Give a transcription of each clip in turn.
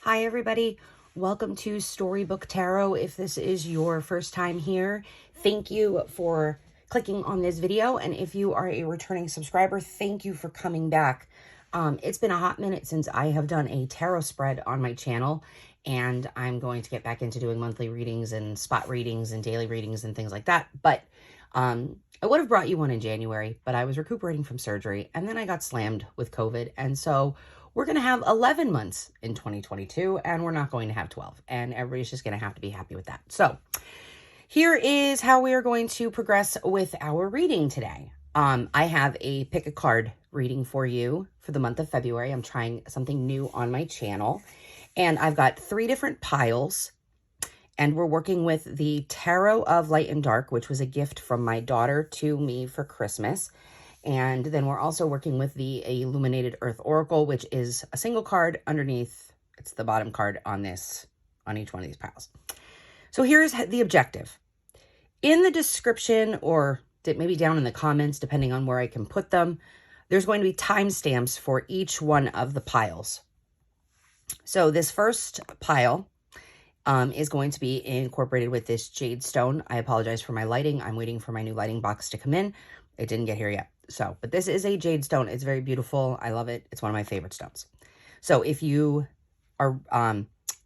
Hi, everybody. Welcome to Storybook Tarot. If this is your first time here, thank you for clicking on this video. And if you are a returning subscriber, thank you for coming back. It's been a hot minute since I have done a tarot spread on my channel, and I'm going to get back into doing monthly readings and spot readings and daily readings and things like that. But I would have brought you one in January, but I was recuperating from surgery, and then I got slammed with COVID. And so we're going to have 11 months in 2022, and we're not going to have 12. And everybody's just going to have to be happy with that. So here is how we are going to progress with our reading today. I have a pick a card reading for you for the month of February. I'm trying something new on my channel. And I've got 3 different piles. And we're working with the Tarot of Light and Dark, which was a gift from my daughter to me for Christmas. And then we're also working with the Illuminated Earth Oracle, which is a single card underneath. It's the bottom card on each one of these piles. So here's the objective. In the description, or maybe down in the comments, depending on where I can put them, there's going to be timestamps for each one of the piles. So this first pile is going to be incorporated with this jade stone. I apologize for my lighting. I'm waiting for my new lighting box to come in. It didn't get here yet. So, but this is a jade stone. It's very beautiful. I love it. It's one of my favorite stones. So if you are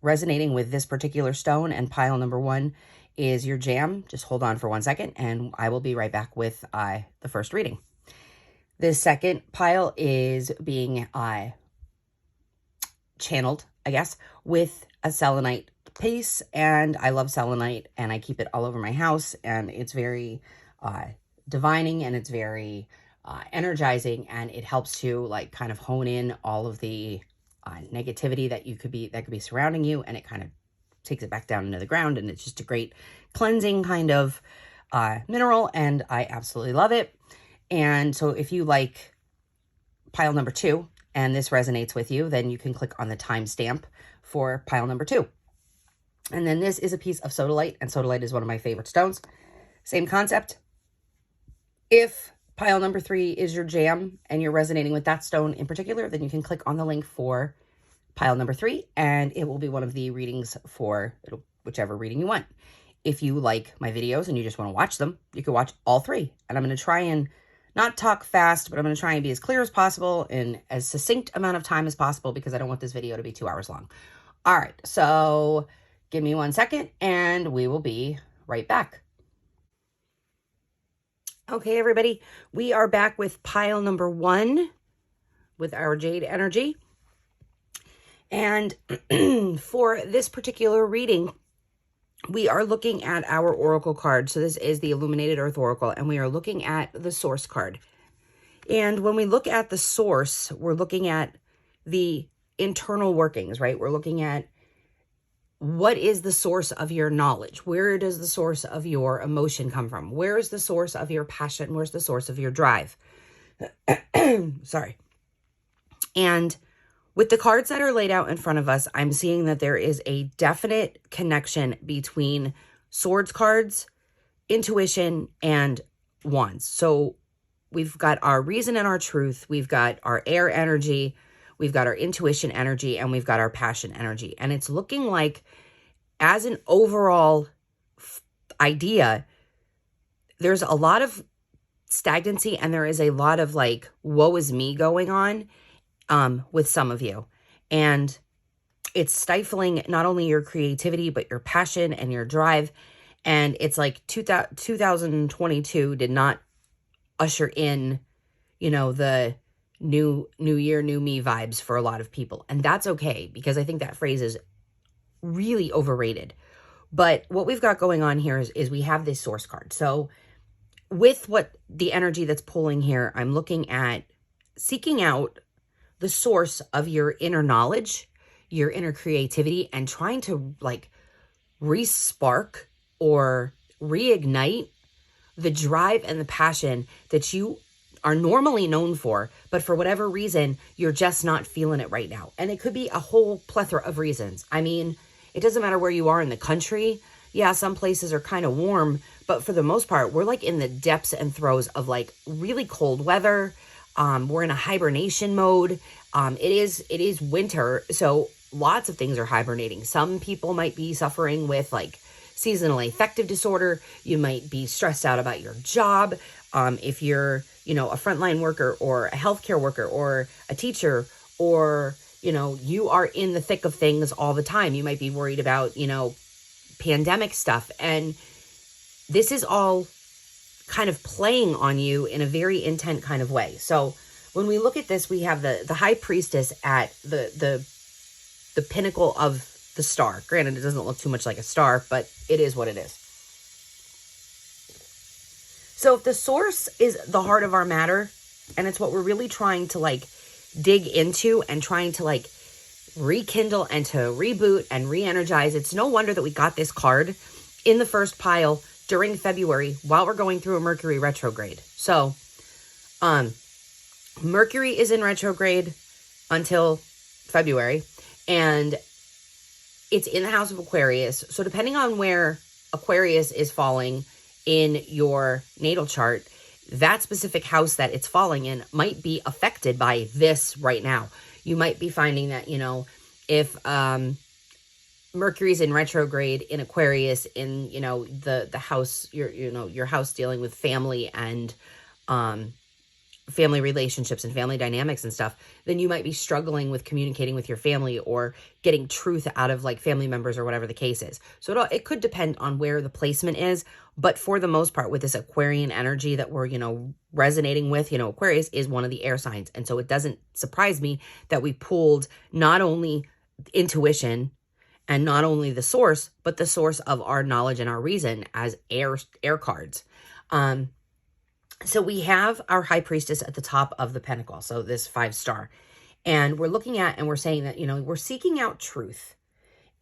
resonating with this particular stone and pile number 1 is your jam, just hold on for 1 second and I will be right back with the first reading. The second pile is being channeled, I guess, with a selenite piece. And I love selenite and I keep it all over my house, and it's very divining, and it's very energizing, and it helps to like kind of hone in all of the negativity that could be surrounding you, and it kind of takes it back down into the ground, and it's just a great cleansing kind of mineral, and I absolutely love it. And so if you like pile number 2 and this resonates with you, then you can click on the timestamp for pile number 2. And then this is a piece of sodalite, and sodalite is one of my favorite stones. Same concept. If pile number 3 is your jam and you're resonating with that stone in particular, then you can click on the link for pile number 3, and it will be one of the readings for whichever reading you want. If you like my videos and you just want to watch them, you can watch all 3. And I'm going to try and not talk fast, but I'm going to try and be as clear as possible in as succinct amount of time as possible, because I don't want this video to be 2 hours long. All right, so give me 1 second and we will be right back. Okay, everybody, we are back with pile number 1 with our jade energy. And for this particular reading, we are looking at our oracle card. So this is the Illuminated Earth Oracle, and we are looking at the source card. And when we look at the source, we're looking at the internal workings, right? We're looking at what is the source of your knowledge? Where does the source of your emotion come from? Where is the source of your passion? Where's the source of your drive? Sorry. And with the cards that are laid out in front of us, I'm seeing that there is a definite connection between swords cards, intuition, and wands. So we've got our reason and our truth. We've got our air energy. We've got our intuition energy, and we've got our passion energy. And it's looking like, as an overall idea, there's a lot of stagnancy, and there is a lot of like, woe is me going on with some of you. And it's stifling not only your creativity, but your passion and your drive. And it's like 2022 did not usher in, the new year, new me vibes for a lot of people. And that's okay, because I think that phrase is really overrated. But what we've got going on here is we have this source card. So with what the energy that's pulling here, I'm looking at seeking out the source of your inner knowledge, your inner creativity, and trying to like re-spark or reignite the drive and the passion that you are normally known for, but for whatever reason, you're just not feeling it right now. And it could be a whole plethora of reasons. I mean, it doesn't matter where you are in the country. Yeah, some places are kind of warm, but for the most part, we're like in the depths and throes of like really cold weather. We're in a hibernation mode. It is winter. So lots of things are hibernating. Some people might be suffering with like seasonal affective disorder. You might be stressed out about your job. If you're, you know, a frontline worker or a healthcare worker or a teacher, or, you know, you are in the thick of things all the time. You might be worried about, you know, pandemic stuff. And this is all kind of playing on you in a very intent kind of way. So when we look at this, we have the high priestess at the pinnacle of the star. Granted, it doesn't look too much like a star, but it is what it is. So if the source is the heart of our matter, and it's what we're really trying to like dig into and trying to like rekindle and to reboot and re-energize, it's no wonder that we got this card in the first pile during February while we're going through a Mercury retrograde. So Mercury is in retrograde until February, and it's in the house of Aquarius. So depending on where Aquarius is falling in your natal chart, that specific house that it's falling in might be affected by this right now. You might be finding that, you know, if Mercury's in retrograde in Aquarius, in, you know, the house, your house dealing with family and family relationships and family dynamics and stuff, then you might be struggling with communicating with your family or getting truth out of like family members or whatever the case is. So it could depend on where the placement is, but for the most part with this Aquarian energy that we're, you know, resonating with, you know, Aquarius is one of the air signs. And so it doesn't surprise me that we pulled not only intuition and not only the source, but the source of our knowledge and our reason as air cards. So we have our high priestess at the top of the pentacle. So this 5-star, and we're looking at, and we're saying that, you know, we're seeking out truth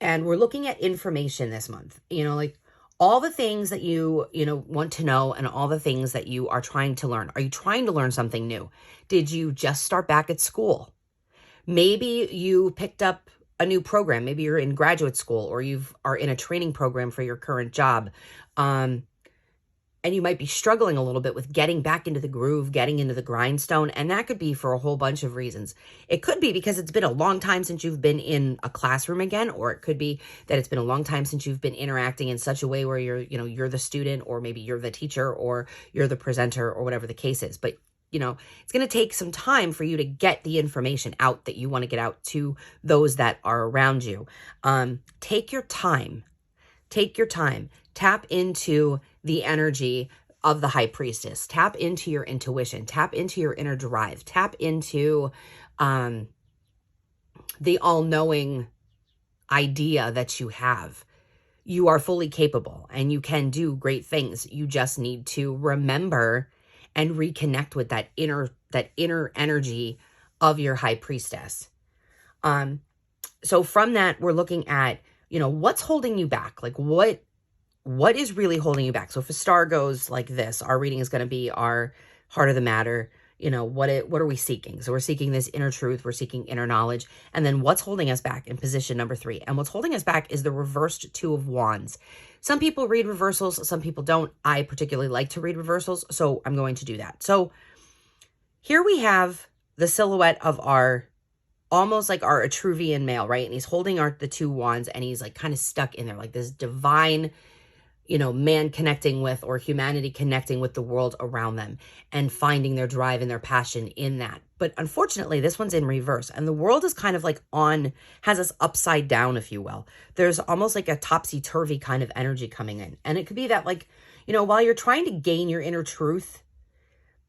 and we're looking at information this month, you know, like all the things that you know, want to know and all the things that you are trying to learn. Are you trying to learn something new? Did you just start back at school? Maybe you picked up a new program. Maybe you're in graduate school or you are in a training program for your current job. And you might be struggling a little bit with getting back into the groove, getting into the grindstone. And that could be for a whole bunch of reasons. It could be because it's been a long time since you've been in a classroom again, or it could be that it's been a long time since you've been interacting in such a way where you're the student, or maybe you're the teacher, or you're the presenter, or whatever the case is. But, you know, it's going to take some time for you to get the information out that you want to get out to those that are around you. Take your time. Take your time. Tap into the energy of the high priestess. Tap into your intuition. Tap into your inner drive. Tap into the all-knowing idea that you have. You are fully capable and you can do great things. You just need to remember and reconnect with that inner energy of your high priestess. So from that, we're looking at, you know, what's holding you back? Like what is really holding you back? So if a star goes like this, our reading is going to be our heart of the matter. You know, what are we seeking? So we're seeking this inner truth. We're seeking inner knowledge. And then what's holding us back in position number 3? And what's holding us back is the reversed 2 of Wands. Some people read reversals. Some people don't. I particularly like to read reversals, so I'm going to do that. So here we have the silhouette of our, almost like our Etruvian male, right? And he's holding the 2 wands, and he's like kind of stuck in there, like this divine, you know, man connecting with, or humanity connecting with the world around them and finding their drive and their passion in that. But unfortunately, this one's in reverse, and the world is kind of like has us upside down, if you will. There's almost like a topsy-turvy kind of energy coming in. And it could be that, like, you know, while you're trying to gain your inner truth,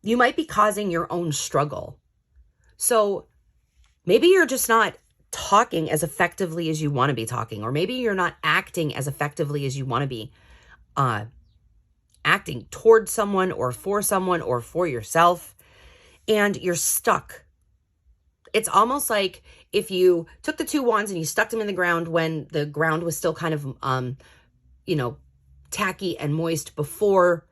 you might be causing your own struggle. So maybe you're just not talking as effectively as you want to be talking, or maybe you're not acting as effectively as you want to be acting towards someone or for yourself, and you're stuck. It's almost like if you took the 2 wands and you stuck them in the ground when the ground was still kind of, you know, tacky and moist before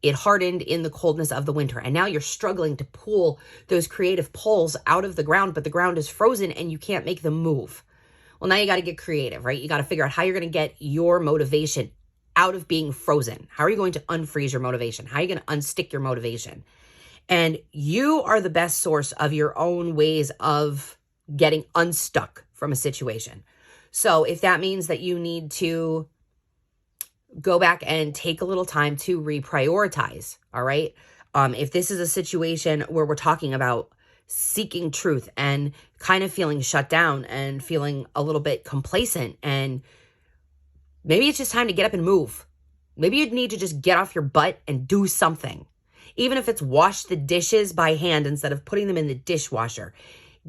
it hardened in the coldness of the winter. And now you're struggling to pull those creative poles out of the ground, but the ground is frozen and you can't make them move. Well, now you got to get creative, right? You got to figure out how you're going to get your motivation out of being frozen. How are you going to unfreeze your motivation? How are you going to unstick your motivation? And you are the best source of your own ways of getting unstuck from a situation. So if that means that you need to go back and take a little time to reprioritize, all right? If this is a situation where we're talking about seeking truth and kind of feeling shut down and feeling a little bit complacent, and maybe it's just time to get up and move. Maybe you need to just get off your butt and do something. Even if it's wash the dishes by hand instead of putting them in the dishwasher.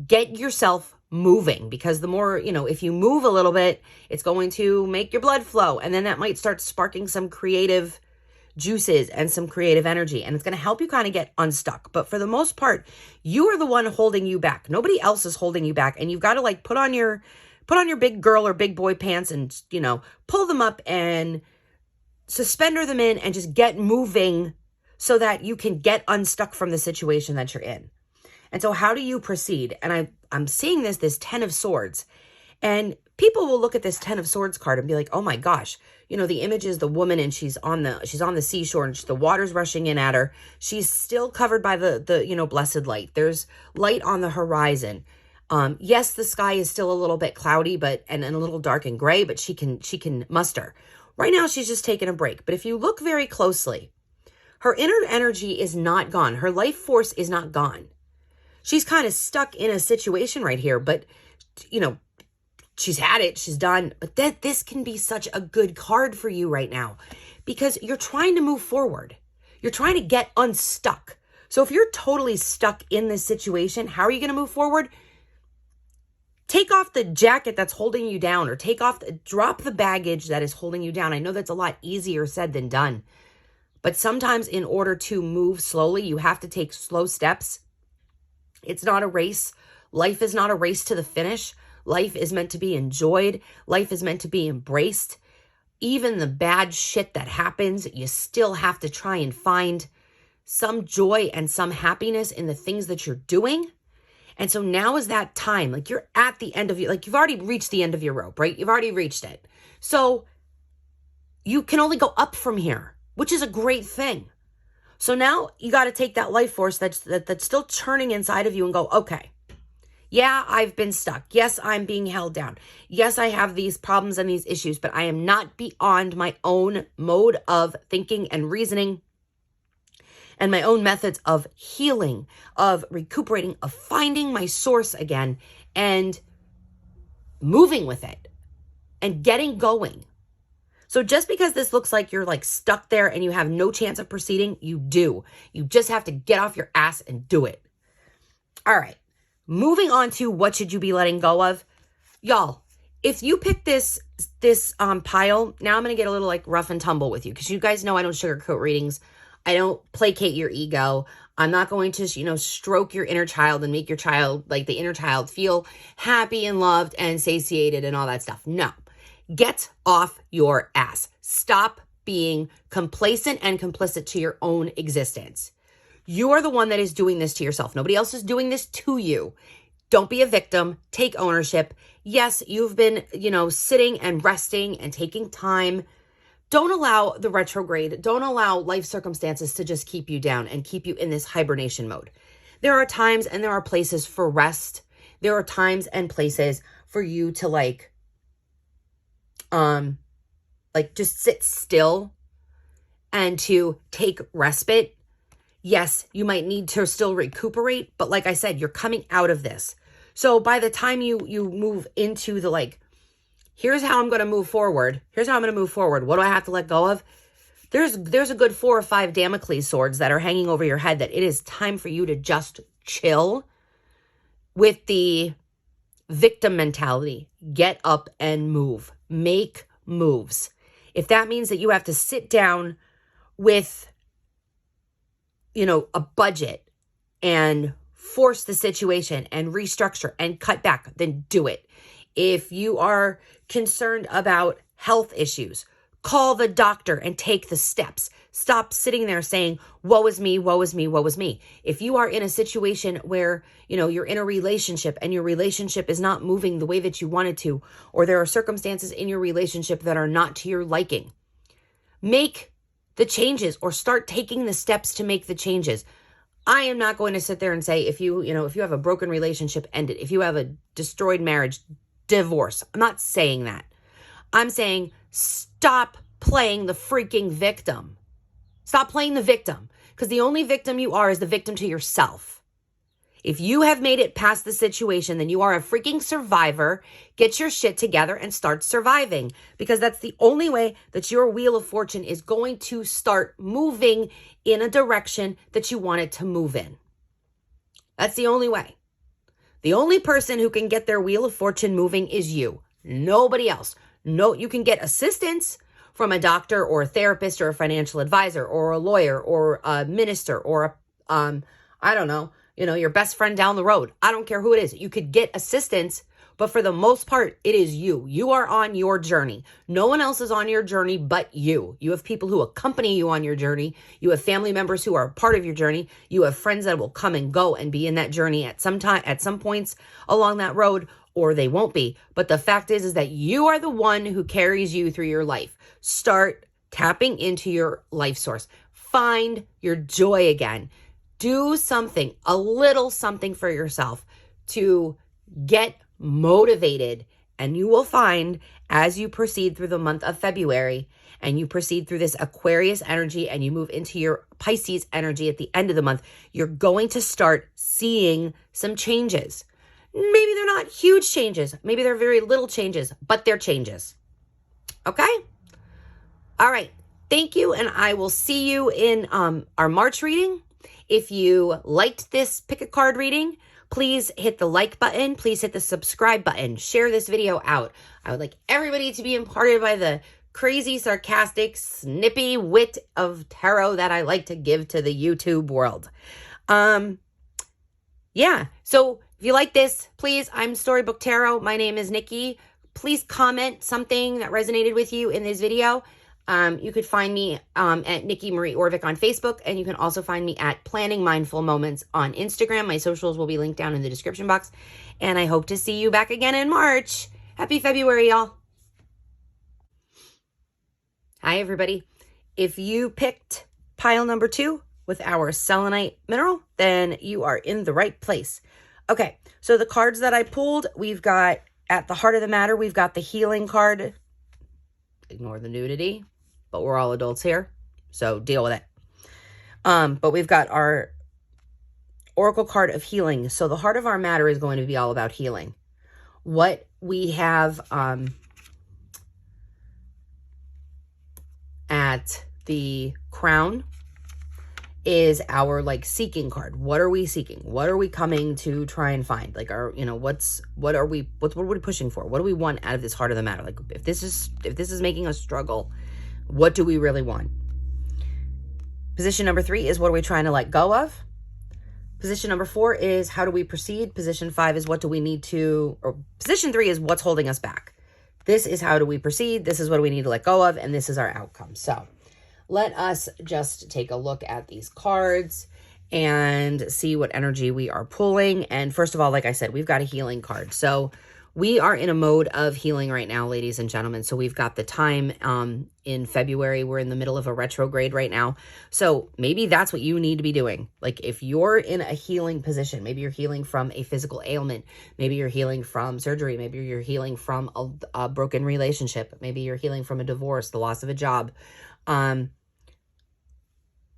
Get yourself moving, because the more, if you move a little bit, it's going to make your blood flow. And then that might start sparking some creative juices and some creative energy. And it's going to help you kind of get unstuck. But for the most part, you are the one holding you back. Nobody else is holding you back. And you've got to like put on your big girl or big boy pants and, pull them up and suspender them in and just get moving so that you can get unstuck from the situation that you're in. And so how do you proceed? And I'm seeing this 10 of Swords, and people will look at this 10 of Swords card and be like, oh my gosh, the image is the woman and she's on the seashore and the water's rushing in at her. She's still covered by the blessed light. There's light on the horizon. Yes, the sky is still a little bit cloudy, and a little dark and gray, but she can muster. Right now, she's just taking a break. But if you look very closely, her inner energy is not gone. Her life force is not gone. She's kind of stuck in a situation right here, but, she's had it, she's done. But this can be such a good card for you right now, because you're trying to move forward. You're trying to get unstuck. So if you're totally stuck in this situation, how are you going to move forward? Take off the jacket that's holding you down, or drop the baggage that is holding you down. I know that's a lot easier said than done. But sometimes in order to move slowly, you have to take slow steps. It's not a race. Life is not a race to the finish. Life is meant to be enjoyed. Life is meant to be embraced. Even the bad shit that happens, you still have to try and find some joy and some happiness in the things that you're doing. And so now is that time. Like, you're at the end of you've already reached the end of your rope, right? You've already reached it. So you can only go up from here, which is a great thing. So now you got to take that life force that's still churning inside of you and go, okay, yeah, I've been stuck. Yes, I'm being held down. Yes, I have these problems and these issues, but I am not beyond my own mode of thinking and reasoning and my own methods of healing, of recuperating, of finding my source again and moving with it and getting going. So just because this looks like you're like stuck there and you have no chance of proceeding, you do. You just have to get off your ass and do it. All right. Moving on to what should you be letting go of? Y'all, if you pick this pile, now I'm going to get a little like rough and tumble with you, because you guys know I don't sugarcoat readings. I don't placate your ego. I'm not going to, stroke your inner child and make your child, like the inner child, feel happy and loved and satiated and all that stuff. No. Get off your ass. Stop being complacent and complicit to your own existence. You are the one that is doing this to yourself. Nobody else is doing this to you. Don't be a victim. Take ownership. Yes, you've been, sitting and resting and taking time. Don't allow the retrograde. Don't allow life circumstances to just keep you down and keep you in this hibernation mode. There are times and there are places for rest. There are times and places for you to just sit still and to take respite. Yes, you might need to still recuperate, but like I said, you're coming out of this. So by the time you move into the here's how I'm going to move forward. Here's how I'm going to move forward. What do I have to let go of? There's a good 4 or 5 Damocles swords that are hanging over your head that it is time for you to just chill with the victim mentality. Get up and move. Make moves. If that means that you have to sit down with, a budget and force the situation and restructure and cut back, then do it. If you are concerned about health issues, call the doctor and take the steps. Stop sitting there saying, woe is me, woe is me, woe is me. If you are in a situation where, you're in a relationship and your relationship is not moving the way that you wanted to, or there are circumstances in your relationship that are not to your liking, make the changes or start taking the steps to make the changes. I am not going to sit there and say, if you have a broken relationship, end it. If you have a destroyed marriage, divorce. I'm not saying that. I'm saying stop playing the freaking victim. Stop playing the victim, because the only victim you are is the victim to yourself. If you have made it past the situation, then you are a freaking survivor. Get your shit together and start surviving, because that's the only way that your wheel of fortune is going to start moving in a direction that you want it to move in. That's the only way. The only person who can get their wheel of fortune moving is you. Nobody else. No, you can get assistance from a doctor or a therapist or a financial advisor or a lawyer or a minister or I don't know, your best friend down the road. I don't care who it is. You could get assistance, but for the most part, it is you. You are on your journey. No one else is on your journey but you. You have people who accompany you on your journey. You have family members who are a part of your journey. You have friends that will come and go and be in that journey at some time, at some points along that road, or they won't be. But the fact is that you are the one who carries you through your life. Start tapping into your life source. Find your joy again. Do something, a little something for yourself to get motivated. And you will find, as you proceed through the month of February and you proceed through this Aquarius energy and you move into your Pisces energy at the end of the month, you're going to start seeing some changes. Maybe they're not huge changes. Maybe they're very little changes, but they're changes. Okay? All right. Thank you. And I will see you in our March reading. If you liked this pick a card reading, please hit the like button. Please hit the subscribe button. Share this video out. I would like everybody to be imparted by the crazy, sarcastic, snippy wit of tarot that I like to give to the YouTube world. Yeah. So if you like this, please, I'm Storybook Tarot. My name is Nikki. Please comment something that resonated with you in this video. You could find me at NikkiMarieOravic on Facebook, and you can also find me at Planning Mindful Moments on Instagram. My socials will be linked down in the description box, and I hope to see you back again in March. Happy February, y'all. Hi, everybody. If you picked pile number 2 with our selenite mineral, then you are in the right place. Okay, so the cards that I pulled, we've got at the heart of the matter, we've got the healing card. Ignore the nudity, but we're all adults here, so deal with it. But we've got our oracle card of healing. So the heart of our matter is going to be all about healing. What we have at the crown is our seeking card. What are we seeking? What are we coming to try and find? What are we pushing for? What do we want out of this heart of the matter? If this is making us struggle, what do we really want? Position number 3 is, what are we trying to let go of? Position number 4 is, how do we proceed? Position 5 is, what do we need to, or position 3 is, what's holding us back? This is, how do we proceed? This is what we need to let go of, and this is our outcome. So let us just take a look at these cards and see what energy we are pulling. And first of all, like I said, we've got a healing card. So we are in a mode of healing right now, ladies and gentlemen. So we've got the time in February. We're in the middle of a retrograde right now. So maybe that's what you need to be doing. If you're in a healing position, maybe you're healing from a physical ailment. Maybe you're healing from surgery. Maybe you're healing from a broken relationship. Maybe you're healing from a divorce, the loss of a job.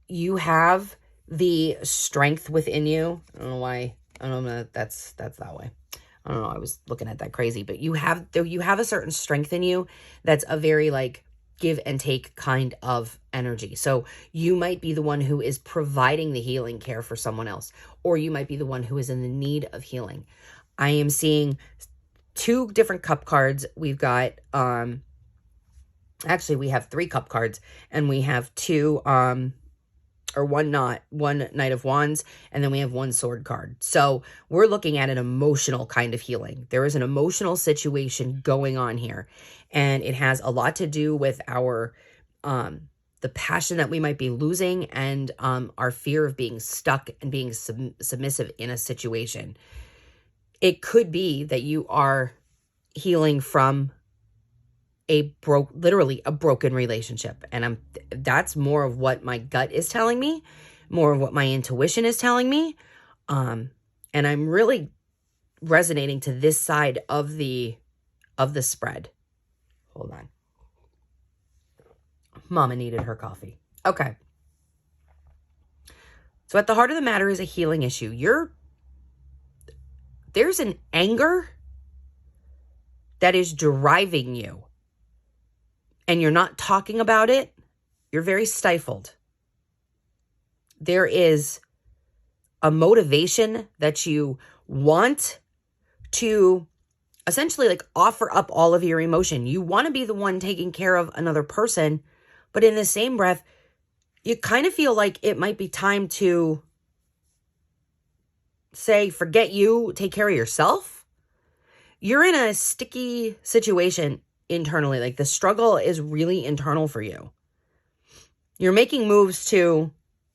You have the strength within you. I don't know why. I don't know that's that way. I don't know. I was looking at that crazy, but you have a certain strength in you that's a very give and take kind of energy. So you might be the one who is providing the healing care for someone else, or you might be the one who is in the need of healing. I am seeing 2 different cup cards. We've got, actually we have 3 cup cards, and we have 2, one Knight of Wands, and then we have 1 sword card. So we're looking at an emotional kind of healing. There is an emotional situation going on here, and it has a lot to do with our the passion that we might be losing, and our fear of being stuck and being submissive in a situation. It could be that you are healing from literally a broken relationship. And that's more of what my gut is telling me, more of what my intuition is telling me. And I'm really resonating to this side of the of the spread. Hold on. Mama needed her coffee. Okay. So at the heart of the matter is a healing issue. There's an anger that is driving you, and you're not talking about it. You're very stifled. There is a motivation that you want to essentially like offer up all of your emotion. You want to be the one taking care of another person, but in the same breath, you kind of feel like it might be time to say, forget you, take care of yourself. You're in a sticky situation internally. Like the struggle is really internal for you. You're making moves to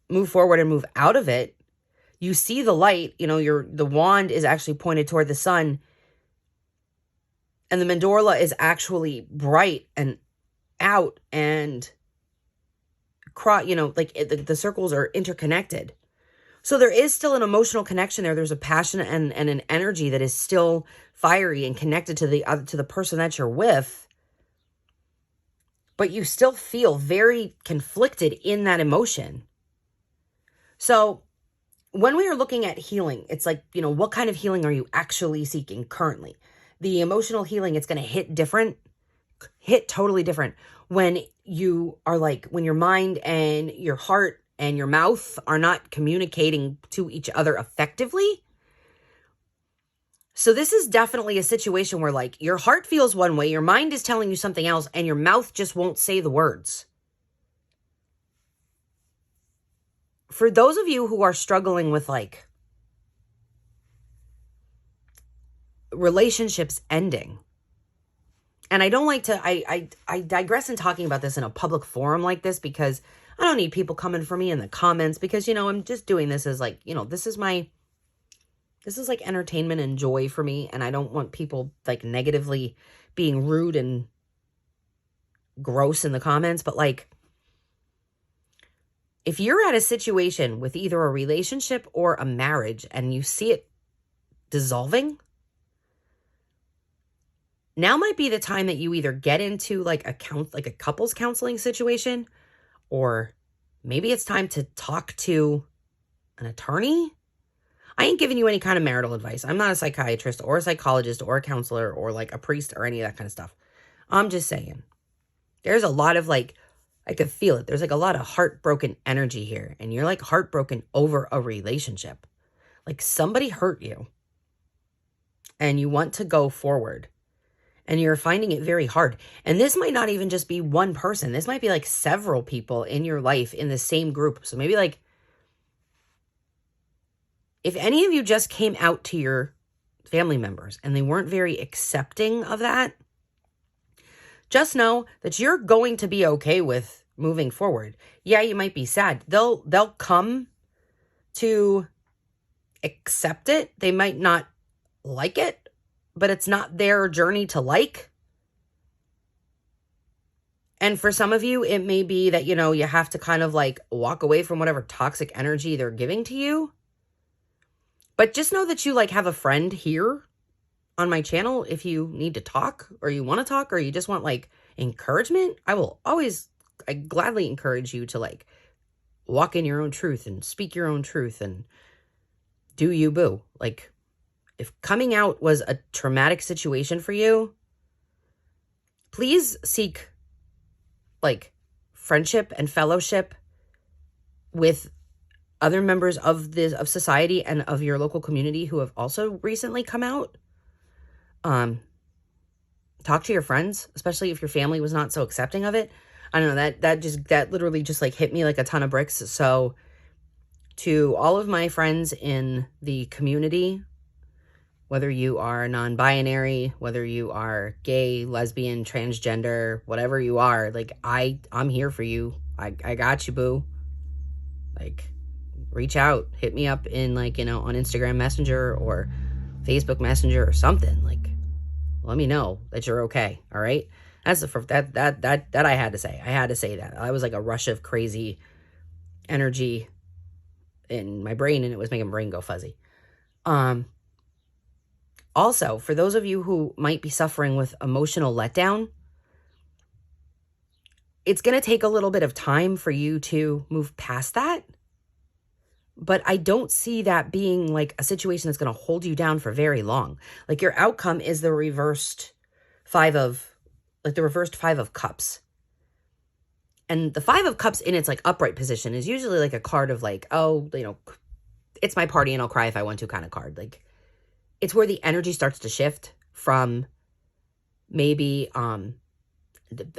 move forward and move out of it. You see the light, the wand is actually pointed toward the sun. And the mandorla is actually bright and out and the circles are interconnected. So there is still an emotional connection there. There's a passion and an energy that is still fiery and connected to the person that you're with. But you still feel very conflicted in that emotion. So when we are looking at healing, it's like, what kind of healing are you actually seeking currently? The emotional healing, it's going to hit totally different when when your mind and your heart and your mouth are not communicating to each other effectively. So this is definitely a situation where like your heart feels one way, your mind is telling you something else, and your mouth just won't say the words. For those of you who are struggling with like relationships ending, and I don't like to, I digress in talking about this in a public forum like this because I don't need people coming for me in the comments because, I'm just doing this as like, this is like entertainment and joy for me. And I don't want people like negatively being rude and gross in the comments. But like, if you're at a situation with either a relationship or a marriage and you see it dissolving, now might be the time that you either get into like a couples counseling situation, or maybe it's time to talk to an attorney. I ain't giving you any kind of marital advice. I'm not a psychiatrist or a psychologist or a counselor or like a priest or any of that kind of stuff. I'm just saying there's a lot of like, I could feel it. There's like a lot of heartbroken energy here, and you're like heartbroken over a relationship. Like somebody hurt you and you want to go forward. And you're finding it very hard. And this might not even just be one person. This might be like several people in your life in the same group. So maybe like, if any of you just came out to your family members and they weren't very accepting of that, just know that you're going to be okay with moving forward. Yeah, you might be sad. They'll come to accept it. They might not like it, but it's not their journey to like. And for some of you, it may be that, you have to kind of like walk away from whatever toxic energy they're giving to you. But just know that you like have a friend here on my channel. If you need to talk or you want to talk or you just want like encouragement, I gladly encourage you to like walk in your own truth and speak your own truth and do you boo. Like, if coming out was a traumatic situation for you, please seek like friendship and fellowship with other members of society and of your local community who have also recently come out. Talk to your friends, especially if your family was not so accepting of it. I don't know, that literally just like hit me like a ton of bricks. So to all of my friends in the community, whether you are non-binary, whether you are gay, lesbian, transgender, whatever you are, like I'm here for you. I got you, boo. Like, reach out, hit me up in like, on Instagram Messenger or Facebook Messenger or something. Like, let me know that you're okay. All right. That's that I had to say. I had to say that. I was like a rush of crazy energy in my brain and it was making my brain go fuzzy. Also, for those of you who might be suffering with emotional letdown, it's going to take a little bit of time for you to move past that. But I don't see that being like a situation that's going to hold you down for very long. Like your outcome is the reversed five of cups. And the 5 of cups in its like upright position is usually like a card of like, oh, you know, it's my party and I'll cry if I want to kind of card. Like it's where the energy starts to shift from maybe the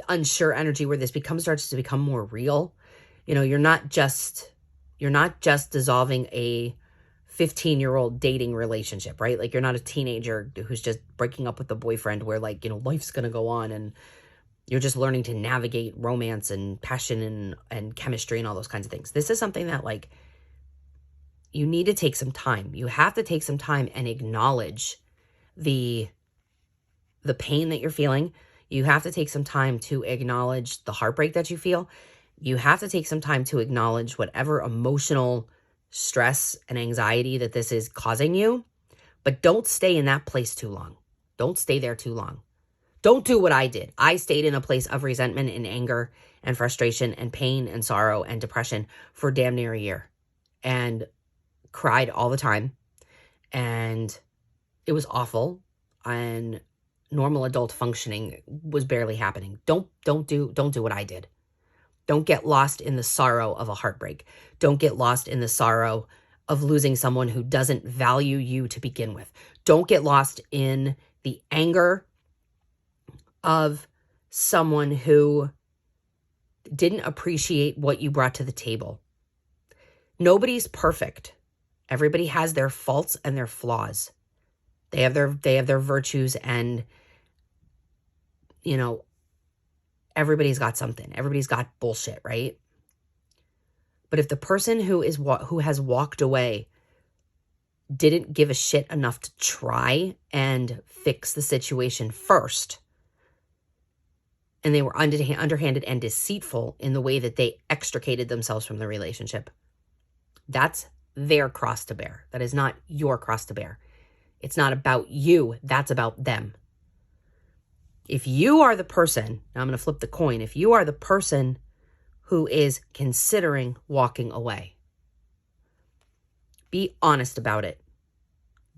unsure energy where this starts to become more real. You know, you're not just dissolving a 15-year-old dating relationship, right? Like you're not a teenager who's just breaking up with a boyfriend where like, you know, life's going to go on and you're just learning to navigate romance and passion and chemistry and all those kinds of things. This is something that like you need to take some time. You have to take some time and acknowledge the pain that you're feeling. You have to take some time to acknowledge the heartbreak that you feel. You have to take some time to acknowledge whatever emotional stress and anxiety that this is causing you. But don't stay in that place too long. Don't stay there too long. Don't do what I did. I stayed in a place of resentment and anger and frustration and pain and sorrow and depression for damn near a year and cried all the time. And it was awful. And normal adult functioning was barely happening. Don't do what I did. Don't get lost in the sorrow of a heartbreak. Don't get lost in the sorrow of losing someone who doesn't value you to begin with. Don't get lost in the anger of someone who didn't appreciate what you brought to the table. Nobody's perfect. Everybody has their faults and their flaws. They have their virtues, and you know, everybody's got something. Everybody's got bullshit, right? But if the person who has walked away didn't give a shit enough to try and fix the situation first, and they were underhanded and deceitful in the way that they extricated themselves from the relationship, that's their cross to bear. That is not your cross to bear. It's not about you. That's about them. If you are the person, now I'm going to flip the coin. If you are the person who is considering walking away, be honest about it.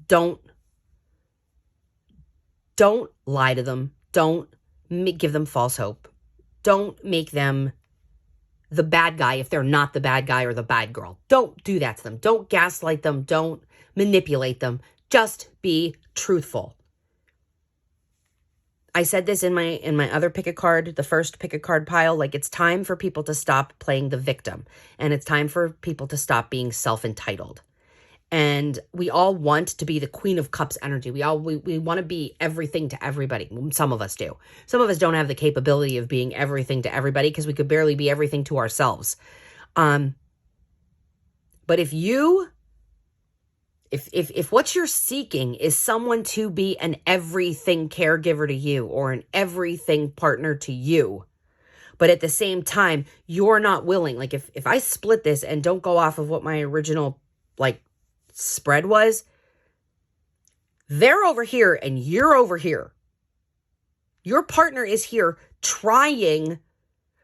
Don't lie to them. Don't give them false hope. Don't make them the bad guy if they're not the bad guy or the bad girl. Don't do that to them. Don't gaslight them. Don't manipulate them. Just be truthful. I said this in my other pick a card, the first pick a card pile, like it's time for people to stop playing the victim, and it's time for people to stop being self-entitled. And we all want to be the Queen of Cups energy. We want to be everything to everybody. Some of us do. Some of us don't have the capability of being everything to everybody because we could barely be everything to ourselves. But if what you're seeking is someone to be an everything caregiver to you or an everything partner to you, but at the same time, you're not willing, like if I split this and don't go off of what my original like spread was, they're over here and you're over here. Your partner is here trying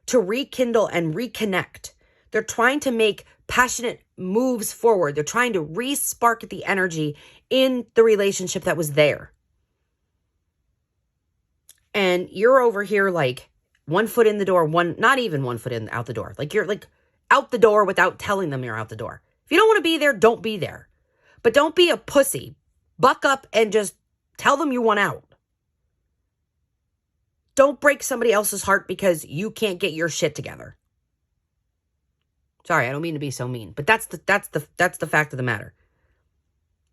to rekindle and reconnect. They're trying to make passionate moves forward. They're trying to re-spark the energy in the relationship that was there. And you're over here like 1 foot in the door, not even 1 foot out the door. Like you're like out the door without telling them you're out the door. If you don't want to be there, don't be there. But don't be a pussy. Buck up and just tell them you want out. Don't break somebody else's heart because you can't get your shit together. Sorry, I don't mean to be so mean, but that's the fact of the matter.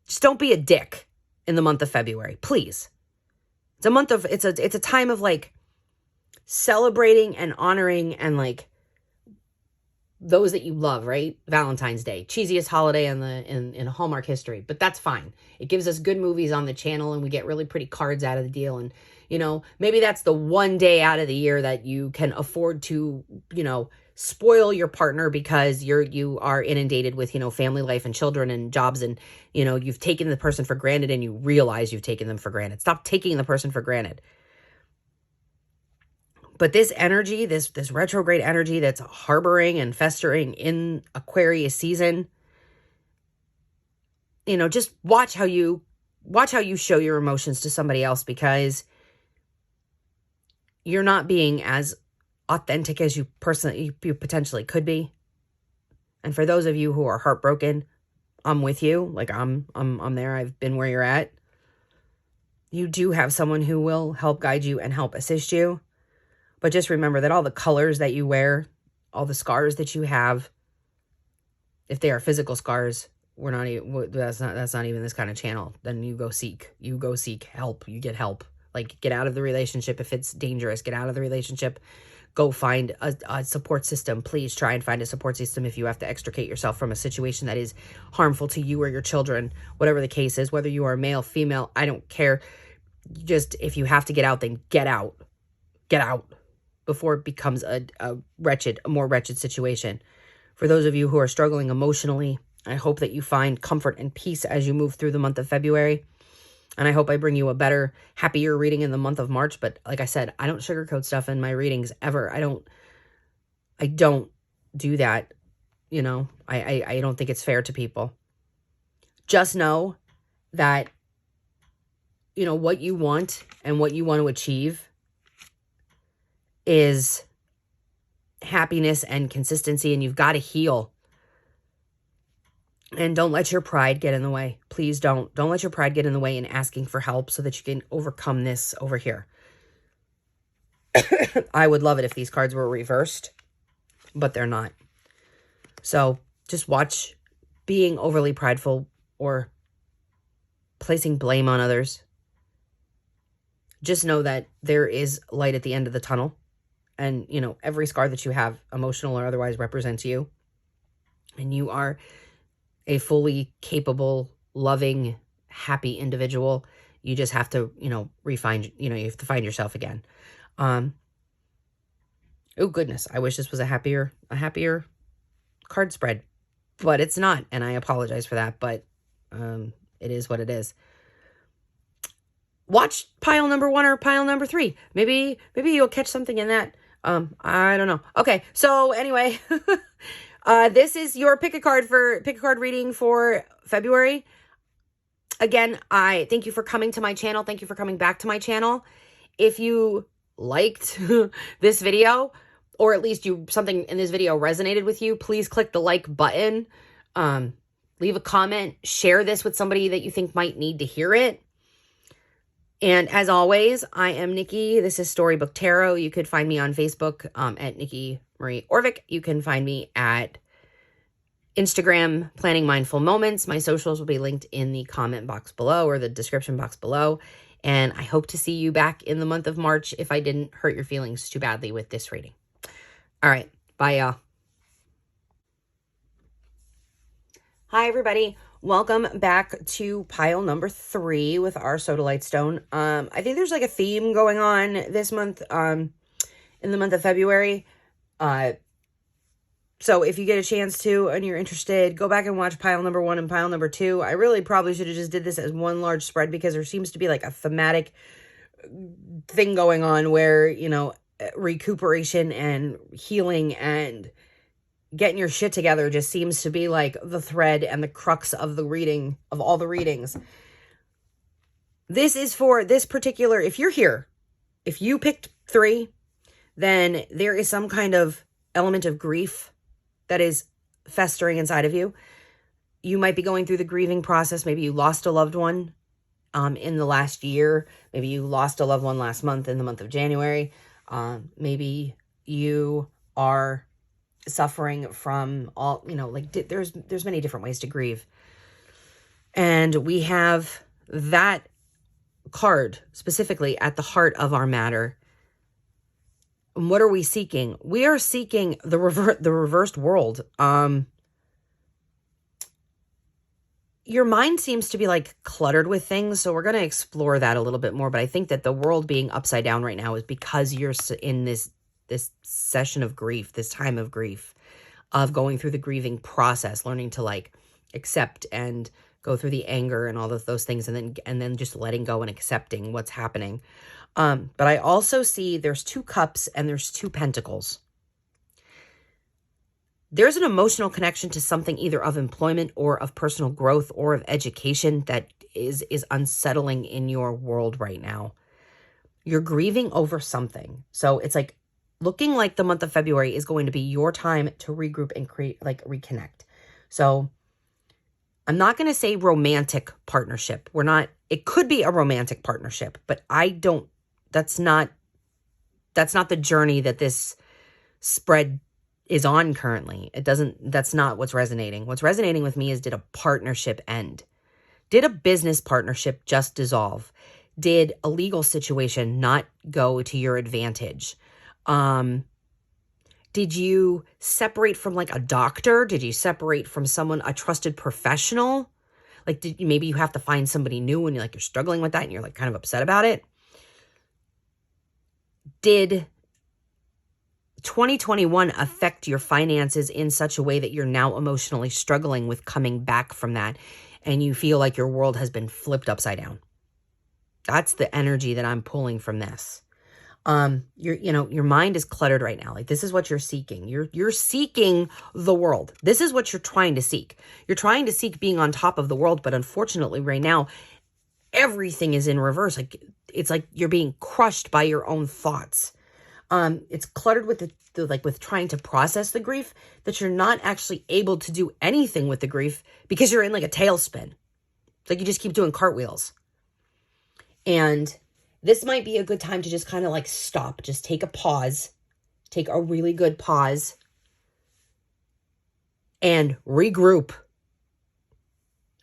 Just don't be a dick in the month of February, please. It's a time of like celebrating and honoring and like those that you love, right? Valentine's Day, cheesiest holiday in Hallmark history, but that's fine. It gives us good movies on the channel and we get really pretty cards out of the deal. And, you know, maybe that's the one day out of the year that you can afford to, you know, spoil your partner because you are inundated with, family life and children and jobs, and, you've taken the person for granted and you realize you've taken them for granted. Stop taking the person for granted. But this energy, this retrograde energy that's harboring and festering in Aquarius season, just watch how you show your emotions to somebody else, because you're not being as authentic as you potentially could be. And for those of you who are heartbroken, I'm with you. Like I'm there. I've been where you're at. You do have someone who will help guide you and help assist you. But just remember that all the colors that you wear, all the scars that you have, if they are physical scars, that's not even this kind of channel. Then you go seek help. You get help. Like, get out of the relationship. If it's dangerous, get out of the relationship. Go find a support system. Please try and find a support system if you have to extricate yourself from a situation that is harmful to you or your children, whatever the case is, whether you are male, female, I don't care. Just, if you have to get out, then get out. Get out before it becomes a more wretched situation. For those of you who are struggling emotionally, I hope that you find comfort and peace as you move through the month of February. And I hope I bring you a better, happier reading in the month of March. But like I said, I don't sugarcoat stuff in my readings ever. I don't do that. I don't think it's fair to people. Just know that, what you want and what you want to achieve is happiness and consistency, and you've got to heal. And don't let your pride get in the way. Please don't. Don't let your pride get in the way in asking for help so that you can overcome this over here. I would love it if these cards were reversed, but they're not. So just watch being overly prideful or placing blame on others. Just know that there is light at the end of the tunnel. And, every scar that you have, emotional or otherwise, represents you. And you are a fully capable, loving, happy individual. You just have to, refine, you have to find yourself again. Oh goodness, I wish this was a happier card spread, but it's not. And I apologize for that, but it is what it is. Watch pile number 1 or pile number 3. Maybe you'll catch something in that. I don't know. Okay. So anyway, this is your pick a card reading for February. Again, I thank you for coming to my channel. Thank you for coming back to my channel. If you liked this video, or at least something in this video resonated with you, please click the like button. Leave a comment, share this with somebody that you think might need to hear it. And as always, I am Nikki. This is Storybook Tarot. You could find me on Facebook at NikkiMarieOravic. You can find me at Instagram, Planning Mindful Moments. My socials will be linked in the comment box below or the description box below. And I hope to see you back in the month of March if I didn't hurt your feelings too badly with this reading. All right. Bye, y'all. Hi, everybody. Welcome back to pile number 3 with our Sodalite Stone. I think there's like a theme going on this month, in the month of February. So if you get a chance to and you're interested, go back and watch pile number 1 and pile number 2. I really probably should have just did this as one large spread because there seems to be like a thematic thing going on where, recuperation and healing and getting your shit together just seems to be like the thread and the crux of the reading, of all the readings. This is for this particular, if you're here, if you picked 3, then there is some kind of element of grief that is festering inside of you. You might be going through the grieving process. Maybe you lost a loved one in the last year. Maybe you lost a loved one last month in the month of January. Maybe you are suffering from all, there's many different ways to grieve. And we have that card specifically at the heart of our matter. And what are we seeking? We are seeking the reversed world. Your mind seems to be like cluttered with things, so we're going to explore that a little bit more. But I think that the world being upside down right now is because you're in this session of grief, this time of grief, of going through the grieving process, learning to like accept and go through the anger and all of those things, and then just letting go and accepting what's happening. But I also see there's 2 cups and there's 2 pentacles. There's an emotional connection to something either of employment or of personal growth or of education that is unsettling in your world right now. You're grieving over something. So it's like looking like the month of February is going to be your time to regroup and reconnect. So I'm not going to say romantic partnership. It could be a romantic partnership, but that's not the journey that this spread is on currently. That's not what's resonating. What's resonating with me is, did a partnership end? Did a business partnership just dissolve? Did a legal situation not go to your advantage? Did you separate from like a doctor? Did you separate from someone, a trusted professional? Like, maybe you have to find somebody new and you're struggling with that and you're like kind of upset about it? Did 2021 affect your finances in such a way that you're now emotionally struggling with coming back from that and you feel like your world has been flipped upside down? That's the energy that I'm pulling from this. Your mind is cluttered right now. Like, this is what you're seeking. You're seeking the world. This is what you're trying to seek. You're trying to seek being on top of the world, but unfortunately right now everything is in reverse. Like, it's like you're being crushed by your own thoughts. It's cluttered with with trying to process the grief, that you're not actually able to do anything with the grief because you're in like a tailspin. It's like you just keep doing cartwheels. And this might be a good time to just kind of like stop, just take a pause, take a really good pause and regroup,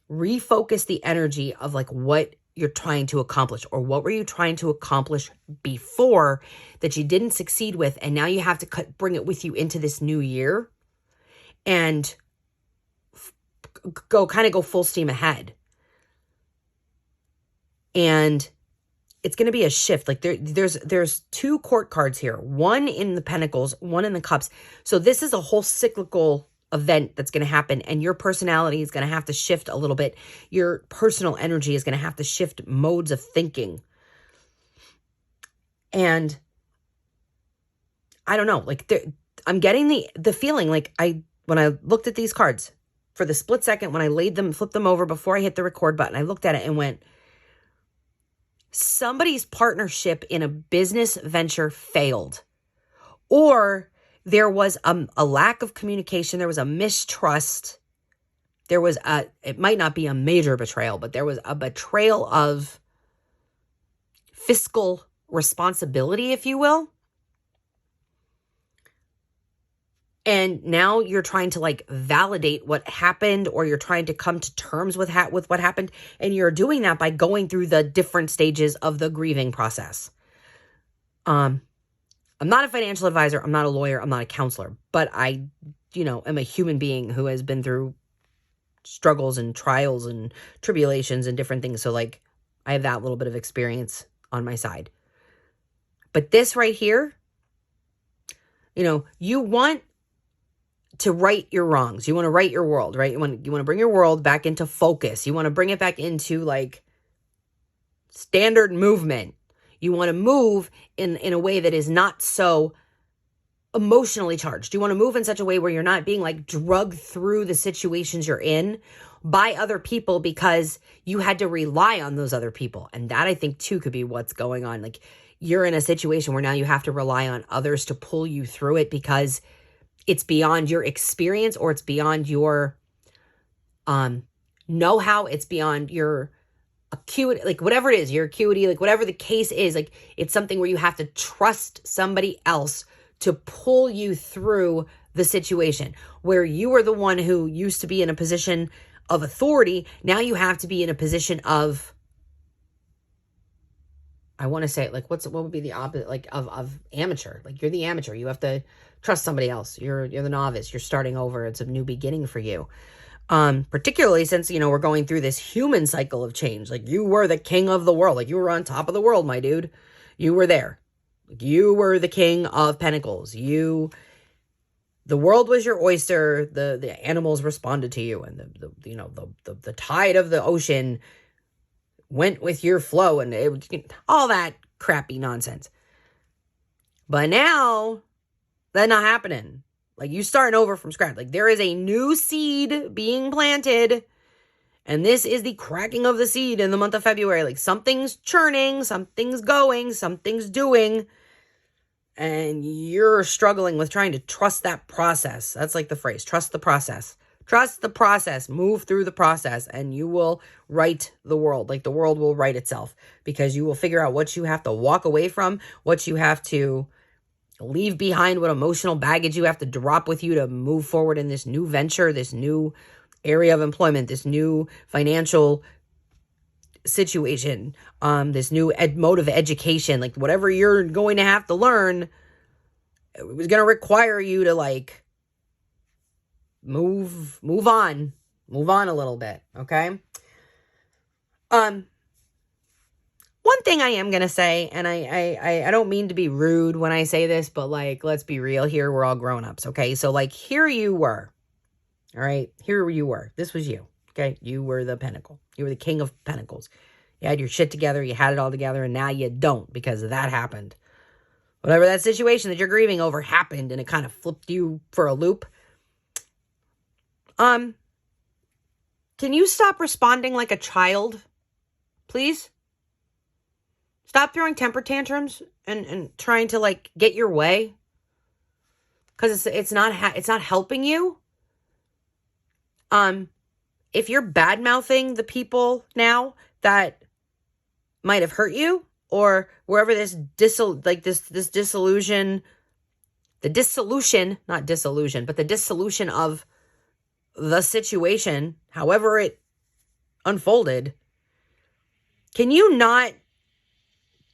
refocus the energy of like what you're trying to accomplish, or what were you trying to accomplish before that you didn't succeed with, and now you have to bring it with you into this new year and go full steam ahead. And it's going to be a shift. Like there's 2 court cards here, one in the pentacles, one in the cups. So this is a whole cyclical event that's going to happen, and your personality is going to have to shift a little bit. Your personal energy is going to have to shift modes of thinking. And I don't know, like I'm getting the feeling like when I looked at these cards for the split second, when I flipped them over before I hit the record button, I looked at it and went, somebody's partnership in a business venture failed, or there was a lack of communication. There was a mistrust. It might not be a major betrayal, but there was a betrayal of fiscal responsibility, if you will. And now you're trying to like validate what happened, or you're trying to come to terms with what happened. And you're doing that by going through the different stages of the grieving process. I'm not a financial advisor. I'm not a lawyer. I'm not a counselor, but I, am a human being who has been through struggles and trials and tribulations and different things. So like, I have that little bit of experience on my side. But this right here, you want to right your wrongs. You want to right your world, right? You want to bring your world back into focus. You want to bring it back into like standard movement. You want to move in a way that is not so emotionally charged. You want to move in such a way where you're not being like drugged through the situations you're in by other people because you had to rely on those other people. And that, I think, too, could be what's going on. Like, you're in a situation where now you have to rely on others to pull you through it because it's beyond your experience, or it's beyond your know-how. It's beyond your acuity, like whatever it is, your acuity, like whatever the case is, like it's something where you have to trust somebody else to pull you through the situation, where you were the one who used to be in a position of authority. Now you have to be in a position of, I want to say, like, what would be the opposite, like of amateur? Like, you're the amateur. You have to trust somebody else. You're the novice. You're starting over. It's a new beginning for you. Particularly since, we're going through this human cycle of change. Like, you were the king of the world. Like, you were on top of the world, my dude. You were there. You were the king of pentacles. The world was your oyster. The animals responded to you, and the tide of the ocean went with your flow, and all that crappy nonsense. But now that's not happening. Like, you starting over from scratch. Like, there is a new seed being planted, and this is the cracking of the seed in the month of February. Like, something's churning, something's going, something's doing, and you're struggling with trying to trust that process. That's like the phrase, trust the process. Trust the process. Move through the process, and you will right the world. Like, the world will right itself, because you will figure out what you have to walk away from, what you have to leave behind, what emotional baggage you have to drop with you to move forward in this new venture, this new area of employment, this new financial situation, this new mode of education. Like, whatever you're going to have to learn, it was going to require you to, like, move on a little bit. Okay. One thing I am going to say, and I don't mean to be rude when I say this, but, like, let's be real here. We're all grown-ups, okay? So, like, here you were, all right? Here you were. This was you, okay? You were the pentacle. You were the king of pentacles. You had your shit together. You had it all together, and now you don't, because that happened. Whatever that situation that you're grieving over happened, and it kind of flipped you for a loop. Can you stop responding like a child, please? Stop throwing temper tantrums and trying to, like, get your way, because it's not helping you. If you're bad mouthing the people now that might have hurt you, or wherever this dissolution, not dissolution, but the dissolution of the situation, however it unfolded, can you not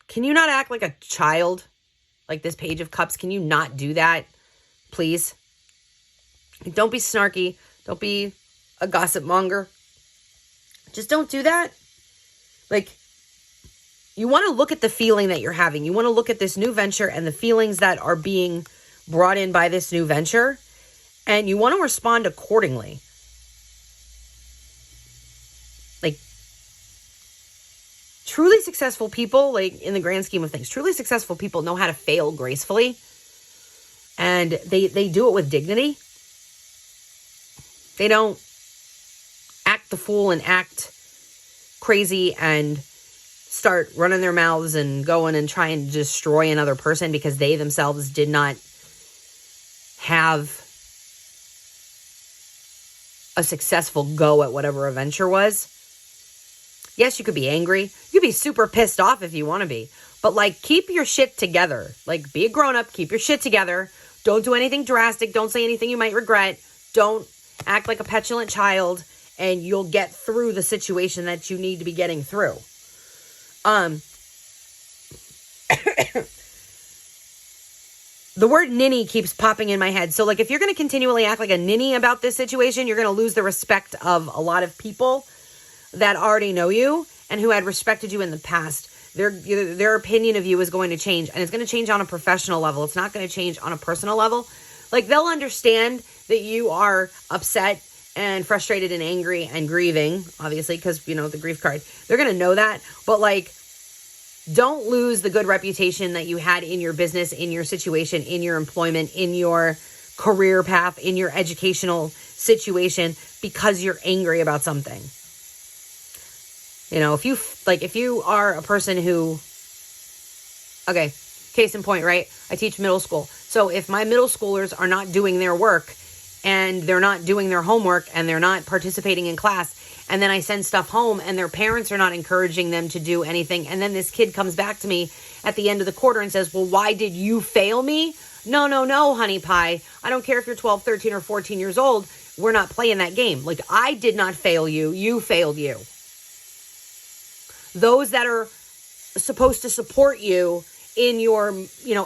act like a child? Like this Page of Cups, can you not do that, please? Don't be snarky. Don't be a gossip monger. Just don't do that. Like, you want to look at the feeling that you're having. You want to look at this new venture and the feelings that are being brought in by this new venture, and you want to respond accordingly. Like, truly successful people, like, in the grand scheme of things, truly successful people know how to fail gracefully, and they do it with dignity. They don't act the fool and act crazy and start running their mouths and going and trying to destroy another person because they themselves did not have a successful go at whatever a venture was. Yes, you could be angry. You could be super pissed off if you want to be. But, like, keep your shit together. Like, be a grown-up. Keep your shit together. Don't do anything drastic. Don't say anything you might regret. Don't act like a petulant child, and you'll get through the situation that you need to be getting through. The word ninny keeps popping in my head. So, like, if you're going to continually act like a ninny about this situation, you're going to lose the respect of a lot of people that already know you and who had respected you in the past. Their opinion of you is going to change, and it's going to change on a professional level. It's not going to change on a personal level. Like, they'll understand that you are upset and frustrated and angry and grieving, obviously, because, you know, the grief card. They're going to know that. But, like, don't lose the good reputation that you had in your business, in your situation, in your employment, in your career path, in your educational situation, because you're angry about something. You know, if you are a person who, okay, case in point, right? I teach middle school. So if my middle schoolers are not doing their work and they're not doing their homework and they're not participating in class, and then I send stuff home and their parents are not encouraging them to do anything, and then this kid comes back to me at the end of the quarter and says, well, why did you fail me? No, honey pie. I don't care if you're 12, 13, or 14 years old. We're not playing that game. Like, I did not fail you. You failed you. Those that are supposed to support you in your,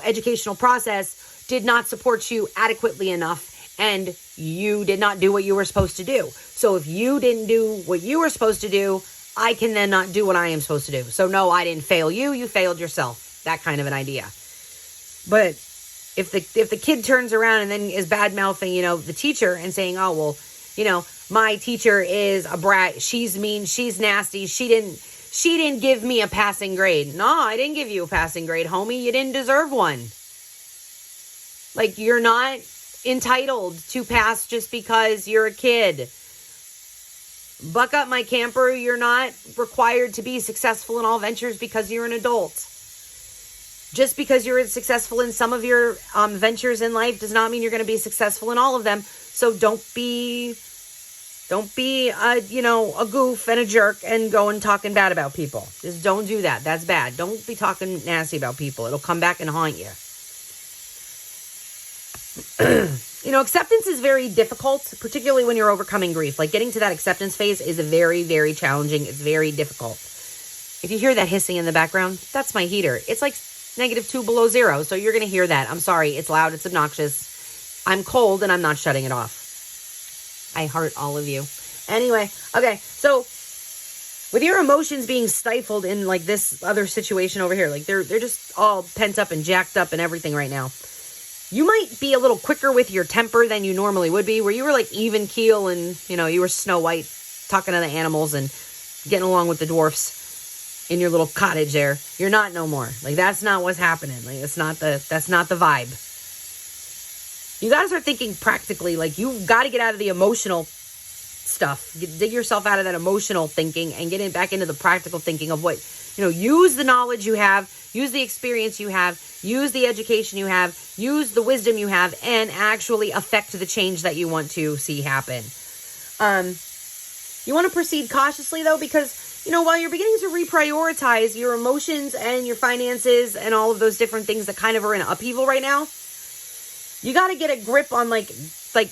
educational process did not support you adequately enough, and you did not do what you were supposed to do. So if you didn't do what you were supposed to do, I can then not do what I am supposed to do. So no, I didn't fail you. You failed yourself. That kind of an idea. But if the kid turns around and then is bad-mouthing, the teacher and saying, oh, well, my teacher is a brat. She's mean. She's nasty. She didn't give me a passing grade. No, I didn't give you a passing grade, homie. You didn't deserve one. Like, you're not entitled to pass just because you're a kid. Buck up, my camper. You're not required to be successful in all ventures because you're an adult. Just because you're successful in some of your ventures in life does not mean you're going to be successful in all of them. So don't be a goof and a jerk and go and talking bad about people. Just don't do that. That's bad. Don't be talking nasty about people. It'll come back and haunt you. Acceptance is very difficult, particularly when you're overcoming grief. Like, getting to that acceptance phase is very, very challenging. It's very difficult. If you hear that hissing in the background, that's my heater. It's like -2 below zero, so you're going to hear that. I'm sorry. It's loud. It's obnoxious. I'm cold, and I'm not shutting it off. I heart all of you. Anyway, okay, so with your emotions being stifled in, like, this other situation over here, like, they're just all pent up and jacked up and everything right now. You might be a little quicker with your temper than you normally would be, where you were, like, even keel and, you were Snow White, talking to the animals and getting along with the dwarfs in your little cottage there. You're not no more. Like, that's not what's happening. Like, that's not the vibe. You got to start thinking practically. Like, you got to get out of the emotional stuff. Dig yourself out of that emotional thinking and get back into the practical thinking of what, use the knowledge you have, use the experience you have, use the education you have, use the wisdom you have, and actually affect the change that you want to see happen. You want to proceed cautiously, though, because, while you're beginning to reprioritize your emotions and your finances and all of those different things that kind of are in upheaval right now, you got to get a grip on, like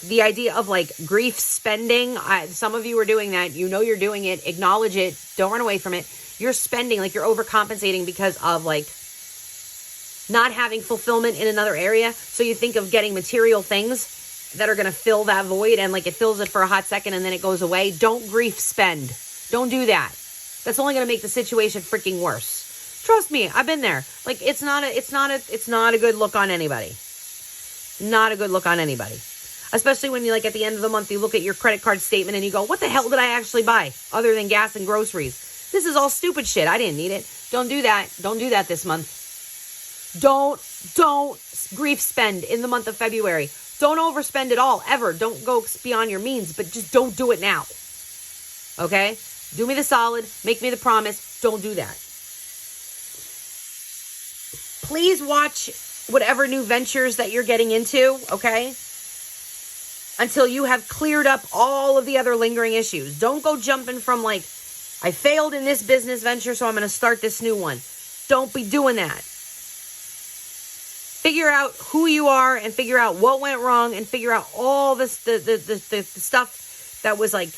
the idea of, like, grief spending. Some of you are doing that. You're doing it. Acknowledge it. Don't run away from it. You're spending, like, you're overcompensating because of, like, not having fulfillment in another area. So you think of getting material things that are going to fill that void, and, like, it fills it for a hot second and then it goes away. Don't grief spend. Don't do that. That's only going to make the situation freaking worse. Trust me, I've been there. Like, it's not a good look on anybody. Not a good look on anybody. Especially when you, like, at the end of the month, you look at your credit card statement and you go, what the hell did I actually buy other than gas and groceries? This is all stupid shit. I didn't need it. Don't do that. Don't do that this month. Don't grief spend in the month of February. Don't overspend at all, ever. Don't go beyond your means, but just don't do it now. Okay? Do me the solid. Make me the promise. Don't do that. Please watch whatever new ventures that you're getting into, okay? Until you have cleared up all of the other lingering issues. Don't go jumping from, like, I failed in this business venture, so I'm going to start this new one. Don't be doing that. Figure out who you are and figure out what went wrong and figure out all this, the stuff that was, like,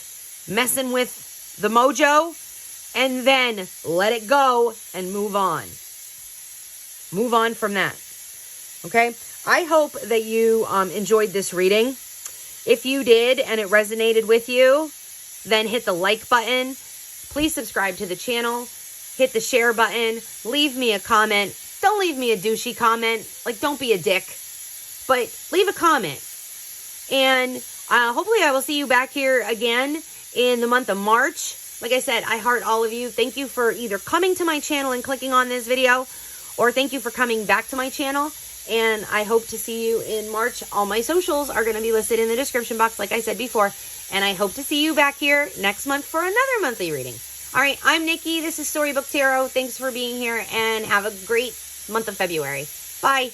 messing with the mojo, and then let it go and move on. Move on from that. Okay? I hope that you enjoyed this reading. If you did and it resonated with you, then hit the like button. Please subscribe to the channel. Hit the share button. Leave me a comment. Don't leave me a douchey comment. Like, don't be a dick. But leave a comment. And hopefully I will see you back here again in the month of March. Like I said, I heart all of you. Thank you for either coming to my channel and clicking on this video, or thank you for coming back to my channel. And I hope to see you in March. All my socials are going to be listed in the description box, like I said before. And I hope to see you back here next month for another monthly reading. All right, I'm Nikki. This is Storybook Tarot. Thanks for being here, and have a great month of February. Bye.